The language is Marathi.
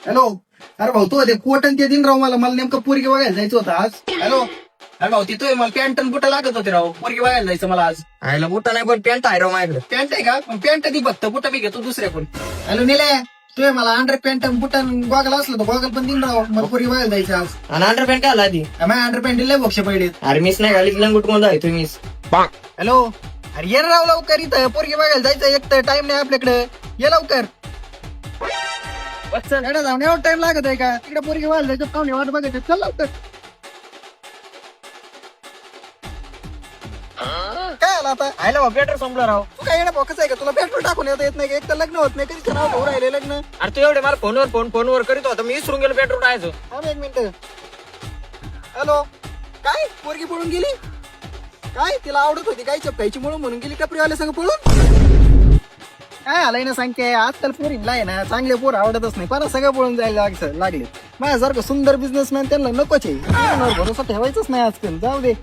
हॅलो. अरे भाऊ तू ते कोट आणि ते दिन राव मला मला नेमकं पोरगी बघायला जायचं होतं आज. हॅलो. अरे भाऊ तिथं मला पॅन्ट आणि बुटा लागत होते राव, पोरगी बघायला जायचं मला आज. आयला बुटा नाही पण पॅन्ट आहे राव माझ्याकडे. पॅन्ट आहे का? मग पॅन्ट दी बघतो, बुटा बी घेतो दुसऱ्या कोण. हॅलो निले, तू मला अंडर पॅन्ट आणि बुटा गॉगल असलं तर गॉगल पण दिन राव, मला पोरगी बघायला जायचं आज. आणि अंडर पॅन्ट काय आला आधी? माझ्या अंडर पॅन्ट लय बक्षे पडले. अरे मिस नाही घाली लंगूट कोण आहे तुम्ही? हॅलो. अरे ये राव लवकर, इथं पोरगी बघायला जायचं, एक तर टाइम नाही आपल्याकडे. ये लवकर. जाऊन एवढा टाइम लागत आहे का? तिकडे पोरगी बघायला जायचं, पाहुणे वाट बघायचं. चल लवकर. काय आला आता? आयला भाऊ पेट्रोल संपलं राव. तू काय येणं बोकच आहे का? तुला पेट्रोल टाकून येता येत नाही का? एक तर लग्न होत नाही, कधी नाव भाऊ राहिले लग्न. अरे तू एवढे मला फोनवर करीत होता मी विसरून गेलो पेट्रोल टाकायचं. थांब एक मिनिट. हॅलो. काय पोरगी पळून गेली? काय तिला आवडत होती काय चपकायची म्हणून गेली कपडेवाल्या संग पळून? काय आलाय ना सांगते, आजकाल पोरींला आहे ना चांगले पोर आवडतच नाही, पण सगळं पळून जायला लागले. माझ्यासारखं सुंदर बिझनेसमॅन त्यांना नकोच आहे. भरोसा ठेवायचंच नाही आजकाल. जाऊ दे.